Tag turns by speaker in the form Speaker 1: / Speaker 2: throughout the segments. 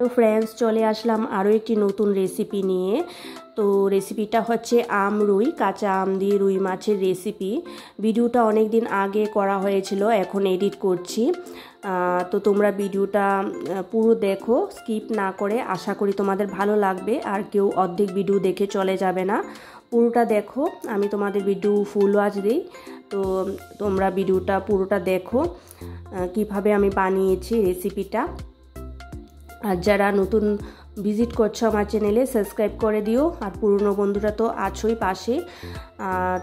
Speaker 1: তো ফ্রেন্ডস, চলে আসলাম আরও একটি নতুন রেসিপি নিয়ে। তো রেসিপিটা হচ্ছে আম রুই, কাঁচা আম দিয়ে রুই মাছের রেসিপি। ভিডিওটা অনেক দিন আগে করা হয়েছিল, এখন এডিট করছি। তো তোমরা ভিডিওটা পুরো দেখো, স্কিপ না করে। আশা করি তোমাদের ভালো লাগবে, আর কেউ অর্ধেক ভিডিও দেখে চলে যাবে না। পুরোটা দেখো, আমি তোমাদের ভিডিও ফুল ওয়াচ দিই। তো তোমরা ভিডিওটা পুরোটা দেখো কিভাবে আমি বানিয়েছি রেসিপিটা। আর যারা নতুন ভিজিট করছো আমার চ্যানেলে, সাবস্ক্রাইব করে দিও। আর পুরনো বন্ধুরা তো আছোই পাশে।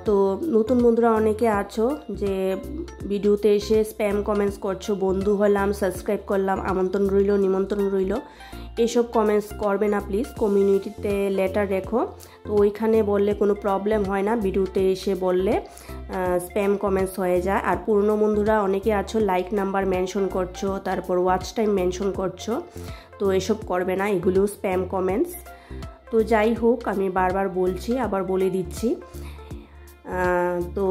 Speaker 1: তো নতুন বন্ধুরা অনেকে আছো যে ভিডিওতে এসে স্প্যাম কমেন্টস করছো, বন্ধু হলাম, সাবস্ক্রাইব করলাম, আমন্ত্রণ রইল, নিমন্ত্রণ রইল। এসব কমেন্টস করবে না প্লিজ। কমিউনিটিতে লেটার রেখো, তো ওইখানে বললে কোনো প্রবলেম হয় না, ভিডিওতে এসে বললে স্প্যাম কমেন্টস হয়ে যায়। আর পুরনো বন্ধুরা অনেকে আছো লাইক নাম্বার মেনশন করছো, তারপর ওয়াচ টাইম মেনশন করছো, তো এসব করবে না, এগুলো স্প্যাম কমেন্টস। তো যাই হোক, আমি বারবার বলছি, আবার বলে দিচ্ছি। তো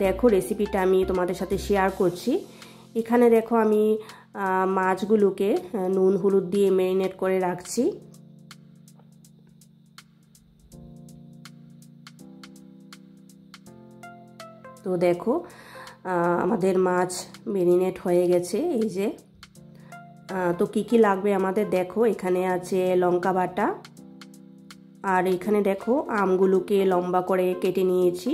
Speaker 1: দেখো রেসিপিটা আমি তোমাদের সাথে শেয়ার করছি। এখানে দেখো আমি মাছগুলোকে নুন হলুদ দিয়ে ম্যারিনেট করে রাখছি। তো দেখো আমাদের মাছ ম্যারিনেট হয়ে গেছে, এই যে। তো কি কি লাগবে আমাদের দেখো, এখানে আছে লঙ্কা বাটা, আর এখানে দেখো আমগুলোকে লম্বা করে কেটে নিয়েছি।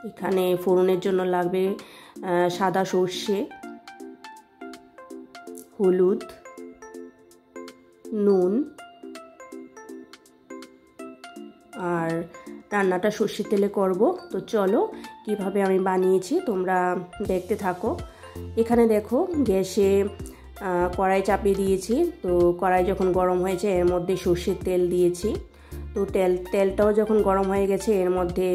Speaker 1: এখানে ফোড়নের জন্য লাগবে সাদা সর্ষে, হলুদ, নুন, আর রান্নাটা সর্ষের তেলে করব। তো চলো কিভাবে আমি বানিয়েছি তোমরা দেখতে থাকো। এখানে দেখো গ্যাসে কড়াই চাপিয়ে দিয়েছি। তো কড়াই যখন গরম হয়েছে এর মধ্যে সর্ষের তেল দিয়েছি। তো তেলটাও যখন গরম হয়ে গেছে এর মধ্যে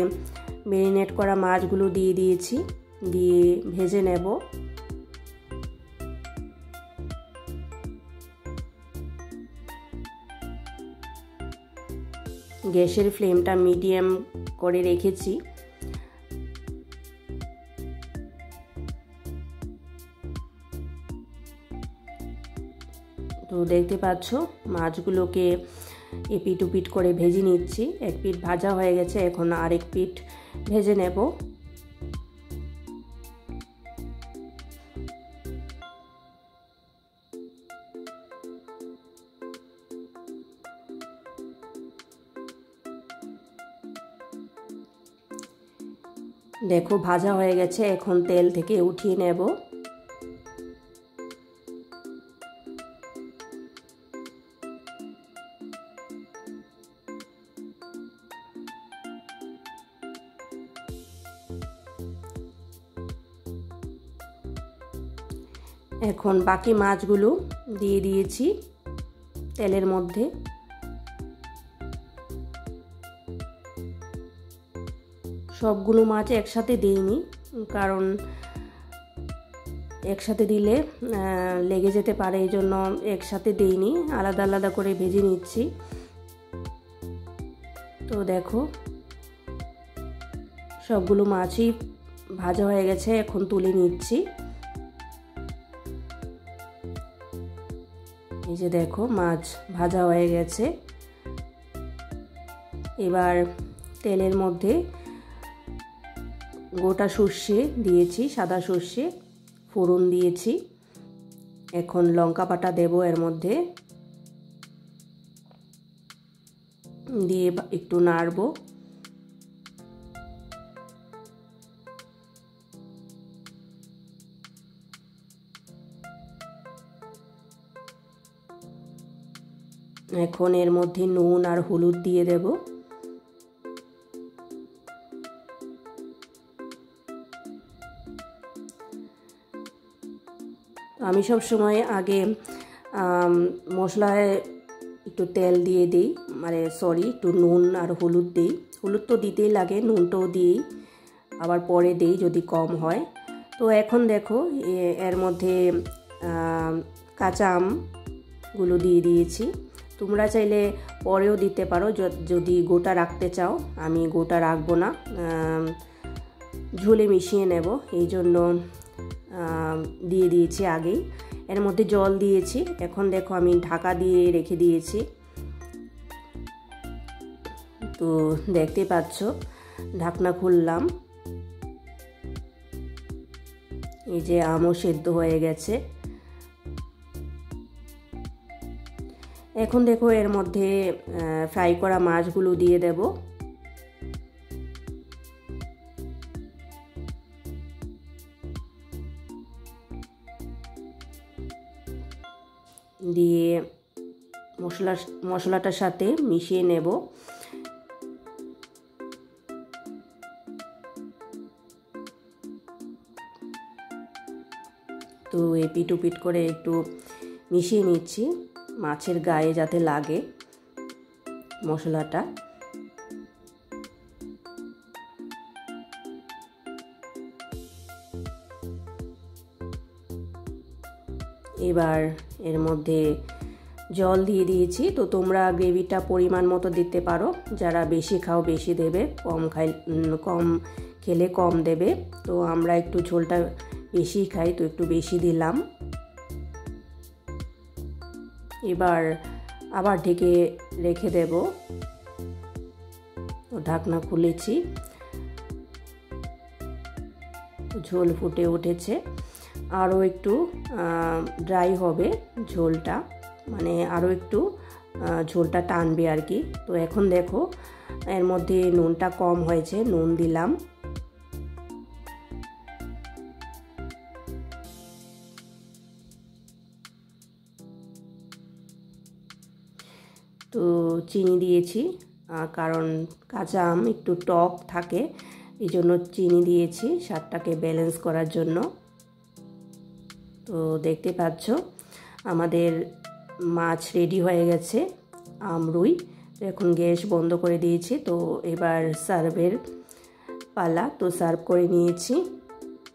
Speaker 1: ম্যারিনেট করা মাছগুলো দিয়ে দিয়েছি, দিয়ে ভেজে নেব। গ্যাসের ফ্লেমটা মিডিয়াম করে রেখেছি। তো দেখতে পাচ্ছ মাছগুলোকে এপিট ওপিট করে ভেজে নিচ্ছি। এক পিঠ ভাজা হয়ে গেছে, এখন আরেক পিঠ ভেজে নেব। দেখো ভাজা হয়ে গেছে, এখন তেল থেকে উঠিয়ে নেব। এখন বাকি মাছগুলো দিয়ে দিয়েছি তেলের মধ্যে। সবগুলো মাছ একসাথে দিইনি, কারণ একসাথে দিলে লেগে যেতে পারে, এই জন্য একসাথে দিইনি, আলাদা আলাদা করে ভেজে নিচ্ছি। তো দেখো সবগুলো মাছই ভাজা হয়ে গেছে, এখন তুলে নিচ্ছি। এই যে দেখো মাছ ভাজা হয়ে গেছে। এবার তেলের মধ্যে গোটা সর্ষে দিয়েছি, সাদা সর্ষে, ফোড়ন দিয়েছি। এখন লঙ্কা বাটা দেব এর মধ্যে, দিয়ে একটু নাড়ব। এখন এর মধ্যে নুন আর হলুদ দিয়ে দেব। আমি সব সময় আগে মশলায় একটু তেল দিয়ে দিই, একটু নুন আর হলুদ দিই। হলুদ তো দিতেই লাগে, নুনটাও দিই, আবার পরে দিই যদি কম হয়। তো এখন দেখো এর মধ্যে কাঁচা আমগুলো দিয়ে দিয়েছি। তোমরা চাইলে পরেও দিতে পারো যদি গোটা রাখতে চাও। আমি গোটা রাখবো না, ঝোলে মিশিয়ে নেব, এই জন্য দিয়ে দিয়েছি আগেই। এর মধ্যে জল দিয়েছি। এখন দেখো আমি ঢাকা দিয়ে রেখে দিয়েছি। তো দেখতে পাচ্ছ ঢাকনা খুললাম, এই যে আমও সেদ্ধ হয়ে গেছে। এখন দেখো এর মধ্যে ফ্রাই করা মাছগুলো দিয়ে দেব। দিয়ে মশলাটার সাথে মিশিয়ে নেব। তো এপিট ওপিট করে একটু মিশিয়ে নিচ্ছি মাছের গায়ে যাতে লাগে মশলাটা। এবার এর মধ্যে জল দিয়ে দিয়েছি। তো তোমরা গ্রেভিটা পরিমাণ মতো দিতে পারো, যারা বেশি খাও বেশি দেবে, কম খেলে কম দেবে। তো আমরা একটু ঝোলটা বেশি খাই, তো একটু বেশি দিলাম। এবার আবার ঢেকে রেখে দেব। তো ঢাকনা খুলেছি, ঝোল ফুটে উঠেছে। আরও একটু ড্রাই হবে ঝোলটা, মানে আরও একটু ঝোলটা টানবে আর কি। তো এখন দেখো এর মধ্যে নুনটা কম হয়েছে, নুন দিলাম। তো চিনি দিয়েছি, কারণ কাঁচা আম একটু টক থাকে, এই জন্য চিনি দিয়েছি স্বাদটাকে ব্যালেন্স করার জন্য। তো দেখতে পাচ্ছ আমাদের মাছ রেডি হয়ে গেছে, আমরুই। তো এখন গ্যাস বন্ধ করে দিয়েছি। তো এবার সার্ভের পালা। তো সার্ভ করে নিয়েছি।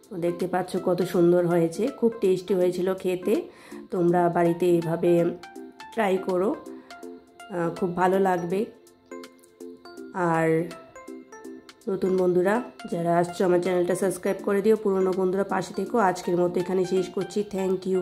Speaker 1: তো দেখতে পাচ্ছ কত সুন্দর হয়েছে, খুব টেস্টি হয়েছিল খেতে। তোমরা বাড়িতে এইভাবে ট্রাই করো, খুব ভালো লাগবে। আর নতুন বন্ধুরা যারা আসছো আমার চ্যানেলটা সাবস্ক্রাইব করে দিও, পুরনো বন্ধুরা পাশে থেকো। আজকের মতো এখানে শেষ করছি। Thank you.